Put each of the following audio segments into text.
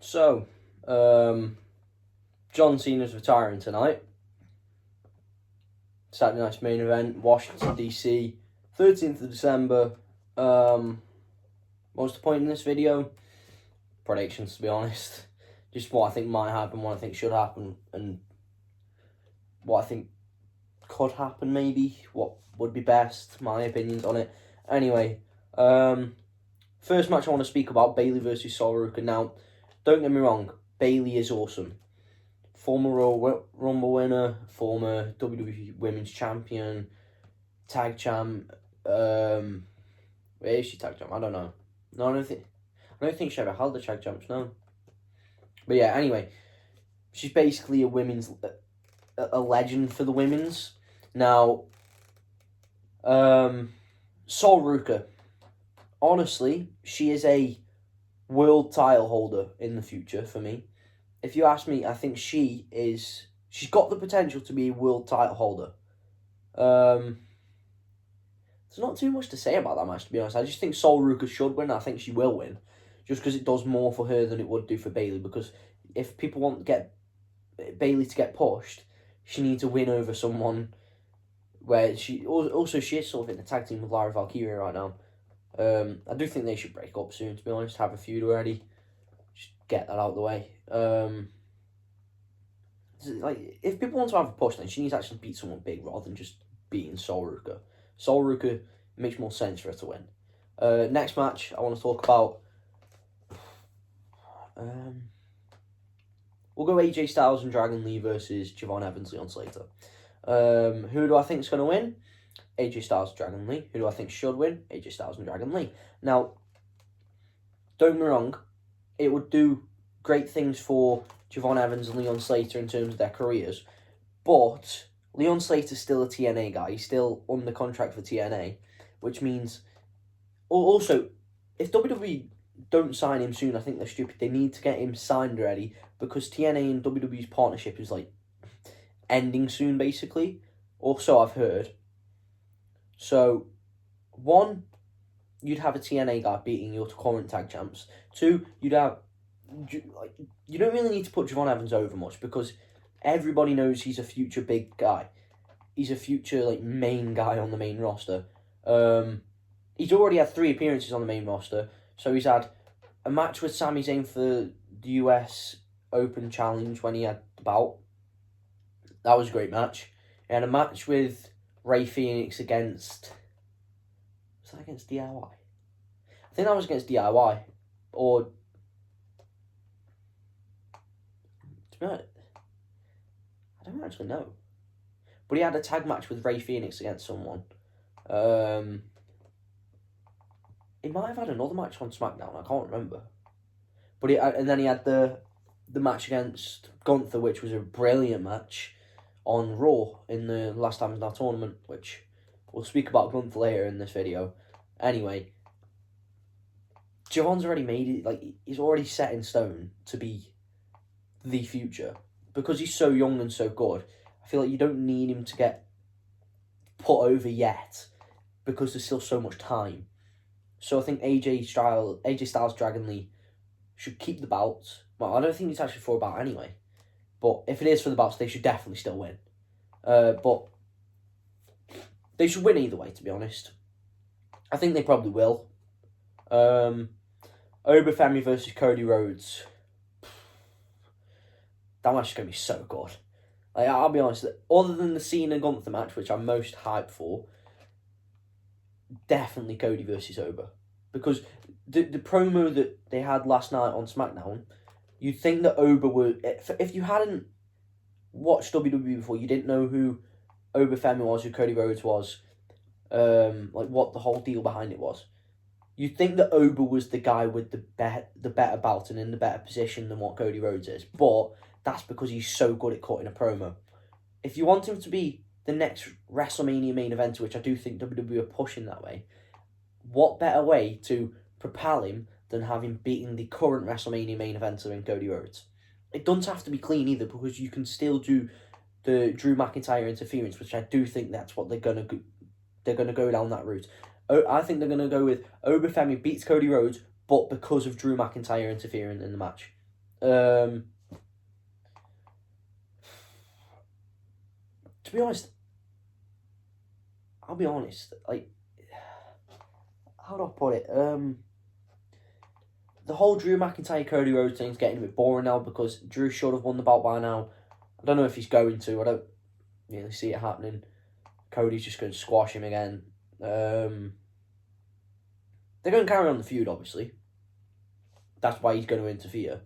So, John Cena's retiring tonight. Saturday night's main event, Washington DC, 13th of December. What's the point in this video? Predictions, to be honest. Just what I think might happen, what I think should happen, and what I think could happen, maybe. What would be best, my opinions on it. Anyway, first match I want to speak about, Bayley versus Sol Ruka. Now, don't get me wrong, Bayley is awesome. Former Royal Rumble winner, former WWE Women's Champion, Tag Champ. Where is she Tag Champ? I don't know. No, I don't think she ever held the Tag Champs. No. But yeah, anyway, she's basically a legend for the women's. Now, Sol Ruka, honestly, she is a world title holder in the future for me. If you ask me, I think she's got the potential to be a world title holder. There's not too much to say about that match, to be honest. I just think Sol Ruka should win. I think she will win, just because it does more for her than it would do for Bayley. Because if people want to get Bayley to get pushed, she needs to win over someone where she is sort of in the tag team with Lara Valkyria right now. I do think they should break up soon, to be honest. Have a feud already. Just get that out of the way. Like, if people want to have a push, then she needs to actually beat someone big rather than just beating Sol Ruka. Sol Ruka makes more sense for her to win. Next match I want to talk about. We'll go AJ Styles and Dragon Lee versus Javon Evans, Leon Slater. Who do I think is going to win? AJ Styles and Dragon Lee. Who do I think should win? AJ Styles and Dragon Lee. Now, don't get me wrong, it would do great things for Javon Evans and Leon Slater in terms of their careers, but Leon Slater's still a TNA guy. He's still under contract for TNA, which means also, if WWE don't sign him soon, I think they're stupid. They need to get him signed already, because TNA and WWE's partnership is like ending soon, basically. Also, I've heard. So, one, you'd have a TNA guy beating your current tag champs. Two, you don't really need to put Javon Evans over much, because everybody knows he's a future big guy. He's a future main guy on the main roster. He's already had 3 appearances on the main roster. So he's had a match with Sami Zayn for the US Open Challenge when he had the bout. That was a great match. He had a match with Ray Phoenix against... Was that against DIY? I think that was against DIY. Or... To be honest, I don't actually know. But he had a tag match with Ray Phoenix against someone. He might have had another match on SmackDown. I can't remember. But and then he had the match against Gunther, which was a brilliant match on Raw in the Last Time in Our tournament, which we'll speak about Gunther later in this video. Anyway, Javon's already made it. He's already set in stone to be the future, because he's so young and so good. I feel like you don't need him to get put over yet, because there's still so much time. So I think AJ Styles, Dragon Lee should keep the belts. Well, I don't think it's actually for a belt anyway. But if it is for the belts, they should definitely still win. But they should win either way, to be honest. I think they probably will. Obafemi versus Cody Rhodes. That match is going to be so good. I'll be honest, other than the Cena Gunther match, which I'm most hyped for, definitely Cody versus Oba. Because the promo that they had last night on SmackDown, you'd think that Oba would... If you hadn't watched WWE before, you didn't know who Obafemi was, who Cody Rhodes was, what the whole deal behind it was, you'd think that Oba was the guy with the better belt and in the better position than what Cody Rhodes is. But that's because he's so good at cutting a promo. If you want him to be the next WrestleMania main eventer, which I do think WWE are pushing that way, what better way to propel him than having beaten the current WrestleMania main eventer in Cody Rhodes? It doesn't have to be clean either, because you can still do the Drew McIntyre interference, which I do think that's what they're gonna go down that route. I think they're gonna go with Obafemi beats Cody Rhodes, but because of Drew McIntyre interfering in the match. To be honest, I'll be honest. Like, how do I put it? The whole Drew McIntyre Cody Rhodes thing's getting a bit boring now because Drew should have won the belt by now. I don't know if he's going to. I don't really see it happening. Cody's just going to squash him again. They're going to carry on the feud, obviously. That's why he's going to interfere.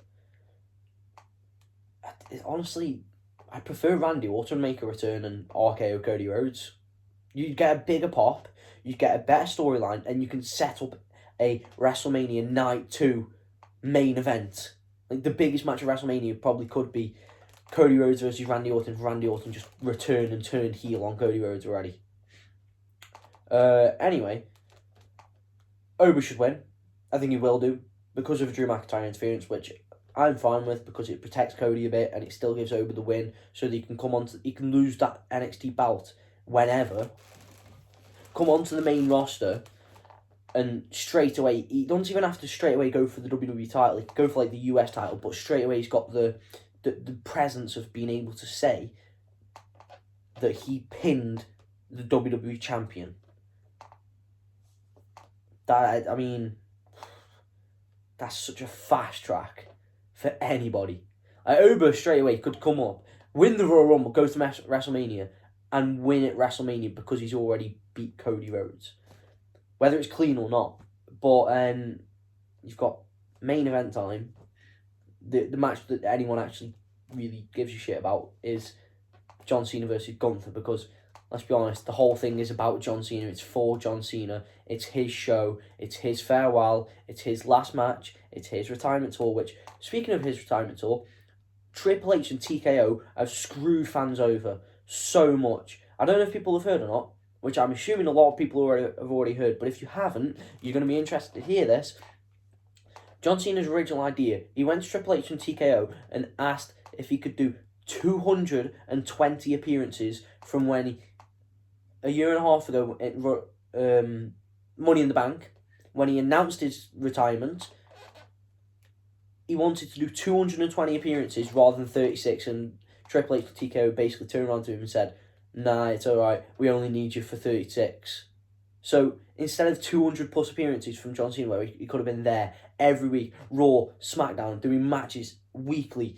Honestly, I prefer Randy Orton make a return and RKO Cody Rhodes. You'd get a bigger pop, you'd get a better storyline, and you can set up a WrestleMania Night 2 main event. Like, the biggest match of WrestleMania probably could be Cody Rhodes versus Randy Orton. Randy Orton just returned and turned heel on Cody Rhodes already. Anyway, Oba should win. I think he will do because of Drew McIntyre interference, which I'm fine with because it protects Cody a bit and it still gives Oba the win, so that he can he can lose that NXT belt whenever. Come onto the main roster, and straight away he doesn't even have to straight away go for the WWE title. He can go for like the US title, but straight away he's got the presence of being able to say that he pinned the WWE champion. That, I mean, that's such a fast track for anybody. Oba straight away could come up, win the Royal Rumble, go to WrestleMania, and win at WrestleMania because he's already beat Cody Rhodes. Whether it's clean or not. But you've got main event time. The match that anyone actually really gives a shit about is John Cena versus Gunther, because, let's be honest, the whole thing is about John Cena. It's for John Cena. It's his show. It's his farewell. It's his last match. It's his retirement tour, which, speaking of his retirement tour, Triple H and TKO have screwed fans over so much. I don't know if people have heard or not, which I'm assuming a lot of people have already heard, but if you haven't, you're going to be interested to hear this. John Cena's original idea, he went to Triple H and TKO and asked if he could do 220 appearances from when he, a year and a half ago, Money in the Bank, when he announced his retirement. He wanted to do 220 appearances rather than 36, and Triple H and TKO basically turned around to him and said, "Nah, it's alright, we only need you for 36. So, instead of 200 plus appearances from John Cena, where he could have been there every week, Raw, SmackDown, doing matches weekly,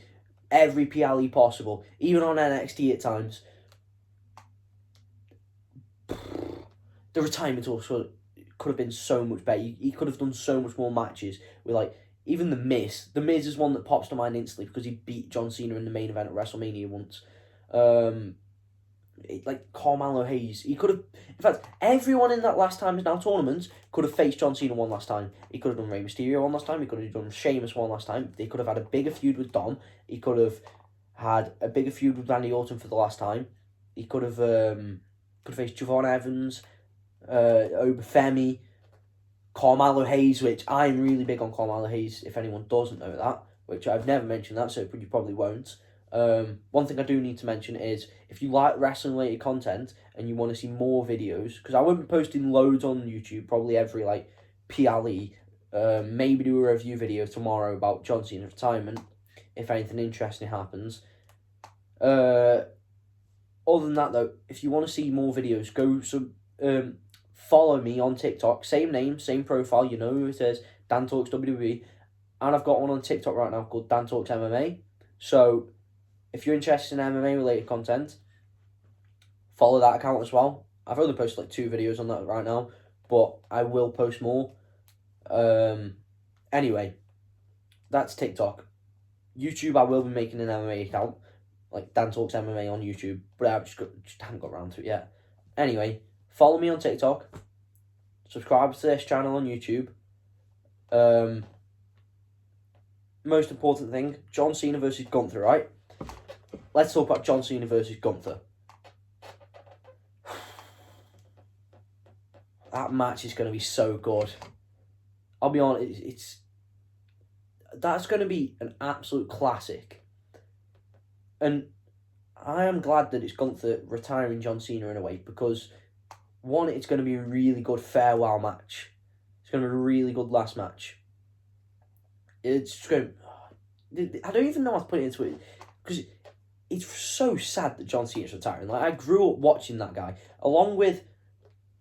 every PLE possible, even on NXT at times, the retirement also could have been so much better. He could have done so much more matches with, like, even The Miz. The Miz is one that pops to mind instantly because he beat John Cena in the main event at WrestleMania once. Like Carmelo Hayes. He could have... In fact, everyone in that Last Time Is Now tournament could have faced John Cena one last time. He could have done Rey Mysterio one last time. He could have done Sheamus one last time. They could have had a bigger feud with Dom. He could have had a bigger feud with Randy Orton for the last time. He could have faced Javon Evans, Oba Femi, Carmelo Hayes, which I'm really big on Carmelo Hayes, if anyone doesn't know that, which I've never mentioned that, so you probably won't. One thing I do need to mention is, if you like wrestling related content and you want to see more videos, because I won't be posting loads on YouTube, probably every like PLE, maybe do a review video tomorrow about John Cena's retirement, if anything interesting happens. Other than that though, if you want to see more videos, follow me on TikTok, same name, same profile, you know who it is, Dan Talks WWE, and I've got one on TikTok right now called Dan Talks MMA, so if you're interested in MMA related content, follow that account as well. I've only posted like 2 videos on that right now, but I will post more. Anyway, that's TikTok. YouTube, I will be making an MMA account, like Dan Talks MMA on YouTube, but I just haven't got around to it yet. Anyway, follow me on TikTok, subscribe to this channel on YouTube. Most important thing, John Cena versus Gunther, right? Let's talk about John Cena versus Gunther. That match is going to be so good. I'll be honest, that's going to be an absolute classic. And I am glad that it's Gunther retiring John Cena in a way, because one, it's going to be a really good farewell match. It's going to be a really good last match. It's going to... I don't even know how to put it into it, because it's so sad that John Cena's retiring. Like, I grew up watching that guy, along with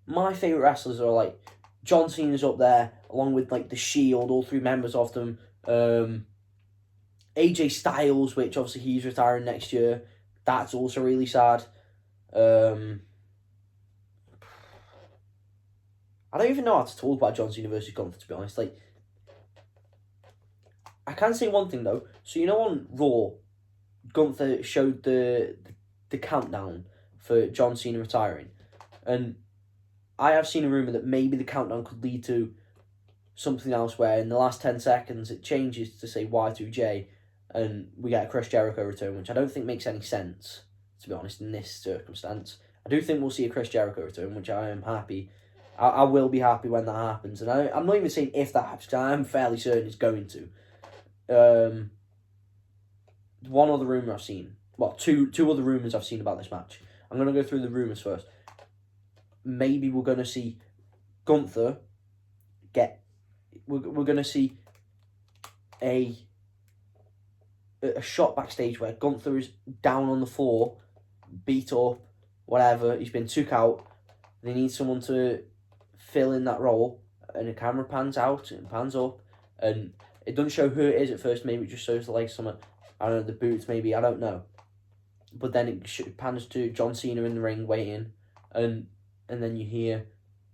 my favourite wrestlers are like John Cena's up there, along with like the Shield, all three members of them. AJ Styles, which obviously he's retiring next year. That's also really sad. I don't even know how to talk about John Cena versus Gunther, to be honest. Like, I can say one thing though. So, you know, on Raw, Gunther showed the countdown for John Cena retiring, and I have seen a rumour that maybe the countdown could lead to something else where in the last 10 seconds it changes to say Y2J and we get a Chris Jericho return, which I don't think makes any sense, to be honest, in this circumstance. I do think we'll see a Chris Jericho return, which I am happy. I will be happy when that happens. And I'm not even saying if that happens, because I am fairly certain it's going to. One other rumour I've seen. Well, two other rumours I've seen about this match. I'm going to go through the rumours first. Maybe we're going to see Gunther get... We're going to see a shot backstage where Gunther is down on the floor, beat up, whatever. He's been took out. They need someone to fill in that role, and the camera pans out and pans up, and it doesn't show who it is at first. Maybe it just shows like some, I don't know, the boots. Maybe, I don't know. But then it pans to John Cena in the ring waiting, and then you hear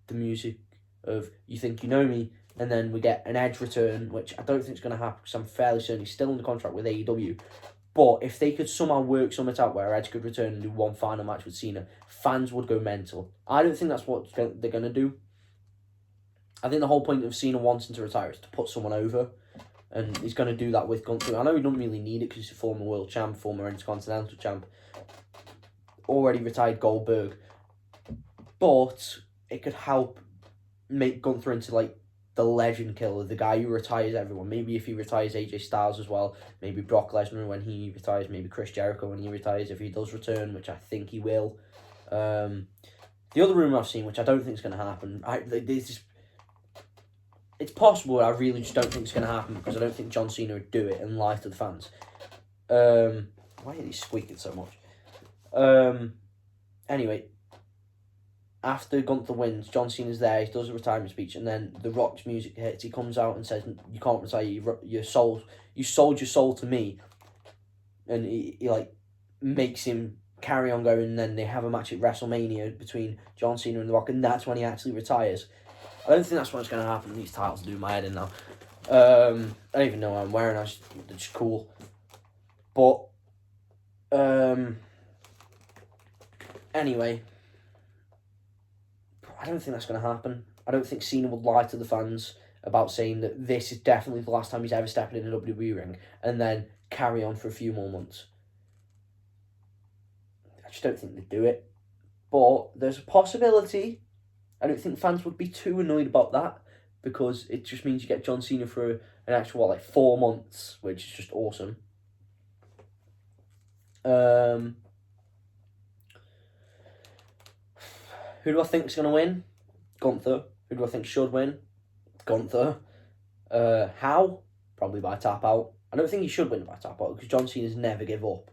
the music of "You Think You Know Me," and then we get an Edge return, which I don't think is going to happen because I'm fairly certain he's still under contract with AEW. But if they could somehow work something out where Edge could return and do one final match with Cena, fans would go mental. I don't think that's what they're going to do. I think the whole point of Cena wanting to retire is to put someone over, and he's going to do that with Gunther. I know he don't really need it because he's a former world champ, former Intercontinental champ, already retired Goldberg, but it could help make Gunther into like the legend killer, the guy who retires everyone. Maybe if he retires AJ Styles as well, maybe Brock Lesnar when he retires, maybe Chris Jericho when he retires, if he does return, which I think he will. The other rumour I've seen, which I don't think is going to happen, it's possible, I really just don't think it's going to happen because I don't think John Cena would do it and lie to the fans. Why are they squeaking so much? Anyway, after Gunther wins, John Cena's there, he does a retirement speech, and then The Rock's music hits. He comes out and says, "You can't retire, you sold your soul to me," and he like makes him carry on going, and then they have a match at WrestleMania between John Cena and The Rock, and that's when he actually retires. I don't think that's what's going to happen. These titles do my head in now. I don't even know what I'm wearing. They're just cool. But, anyway, I don't think that's going to happen. I don't think Cena would lie to the fans about saying that this is definitely the last time he's ever stepping in a WWE ring, and then carry on for a few more months. I just don't think they'd do it. But there's a possibility. I don't think fans would be too annoyed about that, because it just means you get John Cena for an actual 4 months, which is just awesome. Who do I think is going to win? Gunther. Who do I think should win? Gunther. How? Probably by tap out. I don't think he should win by tap out because John Cena's never give up.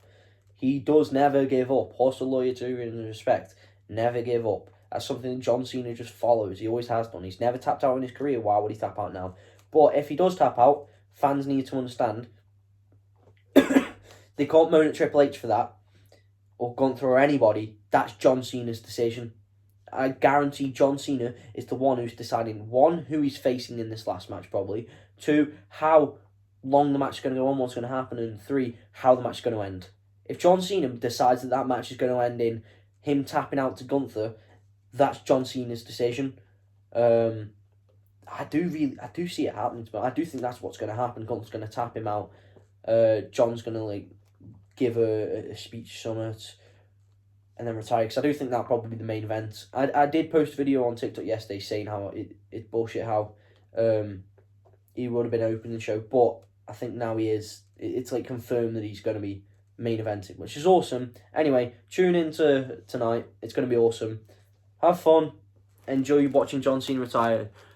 He does never give up. Hustle, loyalty, and respect. Never give up. That's something that John Cena just follows. He always has done. He's never tapped out in his career. Why would he tap out now? But if he does tap out, fans need to understand they can't moan at Triple H for that, or Gunther or anybody. That's John Cena's decision. I guarantee John Cena is the one who's deciding, 1, who he's facing in this last match probably, 2, how long the match is going to go on, what's going to happen, and 3, how the match is going to end. If John Cena decides that match is going to end in him tapping out to Gunther, that's John Cena's decision. I do see it happening, but I do think that's what's going to happen. Gunther's going to tap him out. John's going to give a speech summit and then retire, because I do think that'll probably be the main event. I did post a video on TikTok yesterday saying how it's bullshit how he would have been opening the show, but I think now he is. It's confirmed that he's going to be main eventing, which is awesome. Anyway, tune in to tonight. It's going to be awesome. Have fun. Enjoy watching John Cena retire.